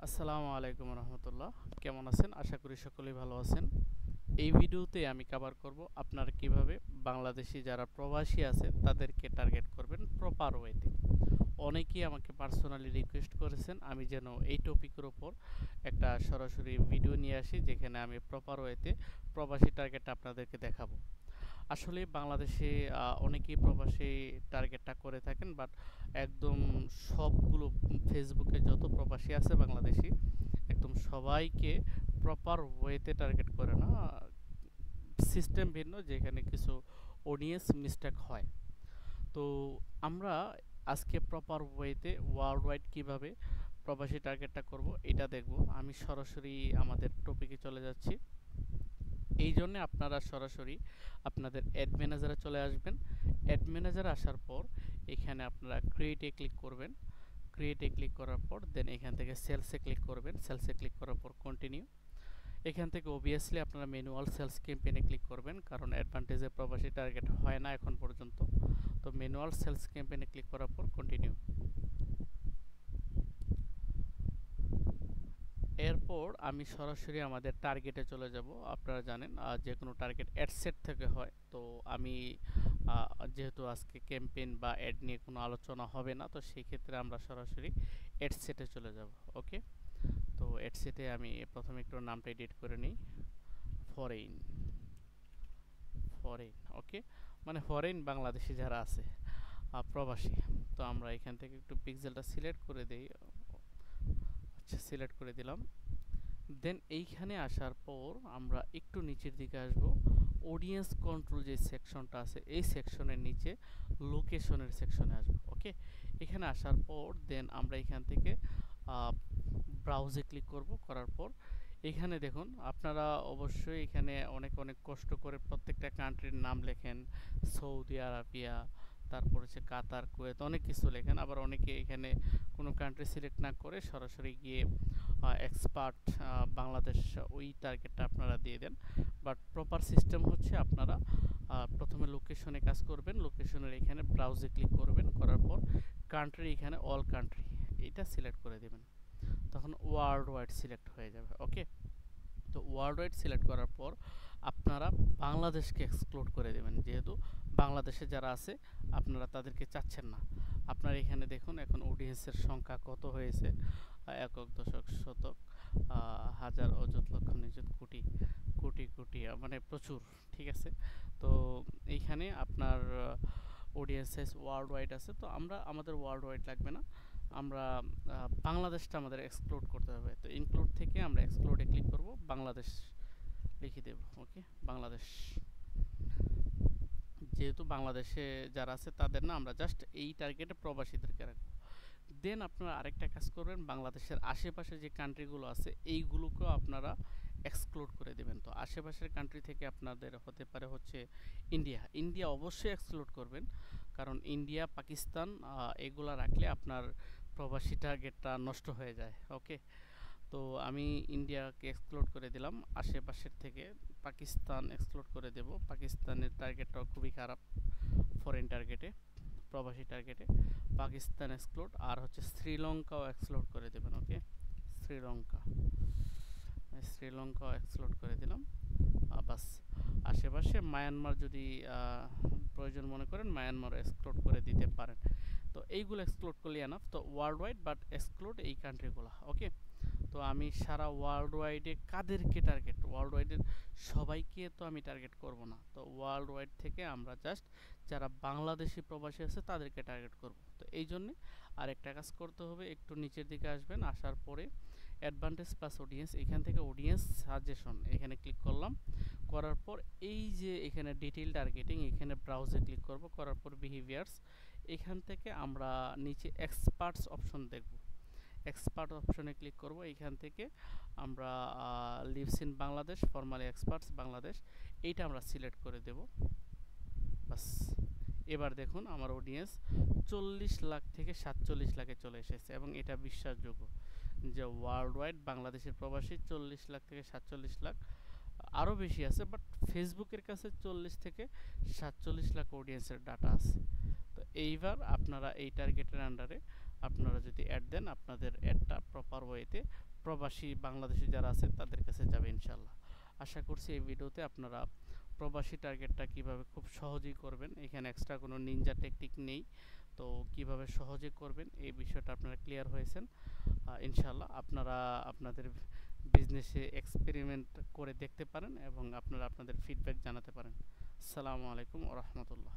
আসসালামু আলাইকুম রহমতুল্লাহ। কেমন আছেন? আশা করি সকলেই ভালো আছেন। এই ভিডিওতে আমি কভার করব আপনারা কিভাবে বাংলাদেশি যারা প্রবাসী আছে তাদেরকে টার্গেট করবেন প্রপার ওয়েতে। অনেকেই আমাকে পার্সোনালি রিকোয়েস্ট করেছেন আমি যেন এই টপিকের ওপর একটা সরাসরি ভিডিও নিয়ে আসি, যেখানে আমি প্রপার ওয়েতে প্রবাসী টার্গেট আপনাদেরকে দেখাবো। আসলে বাংলাদেশে অনেকেই প্রবাসী টার্গেটটা করে থাকেন, বাট একদম সবগুলো ফেসবুকে যত প্রবাসী আছে বাংলাদেশি একদম সবাইকে প্রপার ওয়েতে টার্গেট করে না, সিস্টেম ভিন্ন, যেখানে কিছু অডিয়েন্স মিস্টেক হয়। তো আমরা আজকে প্রপার ওয়েতে ওয়ার্ল্ড ওয়াইড কীভাবে প্রবাসী টার্গেটটা করব এটা দেখব। আমি সরাসরি আমাদের টপিকে চলে যাচ্ছি। এই জন্যে আপনারা সরাসরি আপনাদের অ্যাড ম্যানেজারে চলে আসবেন। অ্যাড ম্যানেজারে আসার পর এখানে আপনারা ক্রিয়েটে ক্লিক করবেন। ক্রিয়েটে ক্লিক করার পর দেন এখান থেকে সেলসে ক্লিক করবেন। সেলসে ক্লিক করার পর কন্টিনিউ। এখান থেকে অবভিয়াসলি আপনারা ম্যানুয়াল সেলস ক্যাম্পেইনে ক্লিক করবেন, কারণ অ্যাডভান্টেজে প্রবাসী টার্গেট হয় না এখন পর্যন্ত। তো ম্যানুয়াল সেলস ক্যাম্পেইনে ক্লিক করার পর কন্টিনিউ। এরপর আমি সরাসরি আমাদের টার্গেটে চলে যাব। আপনারা জানেন যে কোনো টার্গেট অ্যাড সেট থেকে হয়। তো আমি যেহেতু আজকে ক্যাম্পেইন বা অ্যাড নিয়ে কোনো আলোচনা হবে না, তো সেই ক্ষেত্রে আমরা সরাসরি অ্যাড সেটে চলে যাব। ওকে, তো অ্যাড সেটে আমি প্রথমে একটু নামটা এডিট করে নিই। ফরেইন, ফরেইন, ওকে, মানে ফরেইন বাংলাদেশি যারা আছে প্রবাসী। তো আমরা এখান থেকে একটু পিক্সেলটা সিলেক্ট করে দিই। আচ্ছা, সিলেক্ট করে দিলাম। দেন এইখানে আসার পর আমরা একটু নিচের দিকে আসব। অডিয়েন্স কন্ট্রোল যে সেকশনটা আছে এই সেকশনের নিচে লোকেশনের সেকশনে আসব। ওকে, এখানে আসার পর দেন আমরা এখান থেকে ব্রাউজে ক্লিক করব। করার পর এখানে দেখুন আপনারা অবশ্যই এখানে অনেক অনেক কষ্ট করে প্রত্যেকটা কান্ট্রির নাম লেখেন, সৌদি আরবিয়া, তারপর হচ্ছে কাতার, কুয়েত, অনেক কিছু লেখেন। আবার অনেকে এখানে কোনো কান্ট্রি সিলেক্ট না করে সরাসরি গিয়ে এক্সপার্ট বাংলাদেশ ওই টার্গেটটা আপনারা দিয়ে দেন। বাট প্রপার সিস্টেম হচ্ছে আপনারা প্রথমে লোকেশনে কাজ করবেন। লোকেশনের এখানে ব্রাউজে ক্লিক করবেন। করার পর কান্ট্রি এখানে অল কান্ট্রি এটা সিলেক্ট করে দেবেন, তখন ওয়ার্ল্ড ওয়াইড সিলেক্ট হয়ে যাবে। ওকে, তো ওয়ার্ল্ড ওয়াইড সিলেক্ট করার পর আপনারা বাংলাদেশকে এক্সক্লুড করে দেবেন, যেহেতু বাংলাদেশে যারা আছে আপনারা তাদেরকে চাচ্ছেন না। আপনার এখানে দেখুন এখন অডিয়েন্সের সংখ্যা কত হয়েছে, একক, দশক, শতক, হাজার, অযুত, লক্ষ, নিযুত, কোটি, কোটি কোটি, মানে প্রচুর। ঠিক আছে, তো এইখানে আপনার অডিয়েন্স সাইজ ওয়ার্ল্ড ওয়াইড আছে। তো আমরা আমাদের ওয়ার্ল্ড ওয়াইড লাগবে না, আমরা বাংলাদেশটা আমাদের এক্সক্লুড করতে হবে। তো ইনক্লুড থেকে আমরা এক্সক্লুডে ক্লিক করব, বাংলাদেশ লিখে দেব। ওকে, বাংলাদেশ, যেহেতু বাংলাদেশে যারা আছে তাদের না আমরা জাস্ট এই টার্গেটে প্রবাসীদেরকে রাখবো। দেন আপনারা আরেকটা কাজ করবেন, বাংলাদেশের আশেপাশে যে কান্ট্রিগুলো আছে এইগুলোকেও আপনারা এক্সক্লুড করে দেবেন। তো আশেপাশের কান্ট্রি থেকে আপনাদের হতে পারে হচ্ছে ইন্ডিয়া। ইন্ডিয়া অবশ্যই এক্সক্লুড করবেন, কারণ ইন্ডিয়া, পাকিস্তান এগুলা রাখলে আপনার প্রবাসী টার্গেটটা নষ্ট হয়ে যায়। ওকে, তো আমি ইন্ডিয়াকে এক্সক্লুড করে দিলাম। আশেপাশের থেকে পাকিস্তান এক্সক্লুড করে দেব। পাকিস্তানের টার্গেটটাও খুবই খারাপ ফরেন টার্গেটে, প্রবাসী টার্গেটে। পাকিস্তান এক্সক্লুড, আর হচ্ছে শ্রীলঙ্কাও এক্সক্লুড করে দেবেন। ওকে, শ্রীলঙ্কা, শ্রীলঙ্কাও এক্সক্লুড করে দিলাম। বাস, আশেপাশে মায়ানমার যদি প্রয়োজন মনে করেন মায়ানমারও এক্সক্লুড করে দিতে পারেন। তো এইগুলো এক্সক্লুড করলে এনাফ। তো ওয়ার্ল্ড ওয়াইড বাট এক্সক্লুড এই কান্ট্রিগুলো। ওকে, তো আমি সারা ওয়ার্ল্ড ওয়াইডে কাদেরকে টার্গেট, ওয়ার্ল্ড ওয়াইডের সবাইকে তো আমি টার্গেট করব না। তো ওয়ার্ল্ড ওয়াইড থেকে আমরা জাস্ট যারা বাংলাদেশি প্রবাসী আছে তাদেরকে টার্গেট করব। তো এই জন্যে আরেকটা কাজ করতে হবে, একটু নিচের দিকে আসবেন। আসার পরে অ্যাডভান্টেজ প্লাস অডিয়েন্স, এখান থেকে অডিয়েন্স সাজেশন এখানে ক্লিক করলাম। করার পর এই যে এখানে ডিটেইল টার্গেটিং, এখানে ব্রাউজে ক্লিক করব। করার পর বিহেভিয়ার্স, এখান থেকে আমরা নিচে এক্সপার্টস অপশন দেখব। এক্সপার্ট অপশনে ক্লিক করব। এইখান থেকে আমরা lives in Bangladesh, formally experts Bangladesh, এইটা আমরা সিলেক্ট করে দেব। বাস, এবার দেখুন আমার অডিয়েন্স 40 লাখ থেকে 47 লাখে চলে এসেছে, এবং এটা বিশ্বাসযোগ্য যে ওয়ার্ল্ড ওয়াইড বাংলাদেশের প্রবাসী 40 লাখ থেকে 47 লাখ, আরও বেশি আছে, বাট ফেসবুকের কাছে 40 থেকে 47 লাখ অডিয়েন্সের ডাটা আছে। তো এইবার আপনারা এই টার্গেটের আন্ডারে আপনারা যদি অ্যাড দেন আপনাদের অ্যাডটা প্রপার ওয়েতে প্রবাসী বাংলাদেশি যারা আছে তাদের কাছে যাবে ইনশাল্লাহ। আশা করছি এই ভিডিওতে আপনারা প্রবাসী টার্গেটটা কিভাবে খুব সহজেই করবেন, এখানে এক্সট্রা কোনো নিনজা টেকনিক নেই, তো কিভাবে সহজে করবেন এই বিষয়টা আপনারা ক্লিয়ার হয়েছেন। ইনশাল্লাহ আপনারা আপনাদের বিজনেসে এক্সপেরিমেন্ট করে দেখতে পারেন এবং আপনারা আপনাদের ফিডব্যাক জানাতে পারেন। আসসালামু আলাইকুম ওয়া রাহমাতুল্লাহ।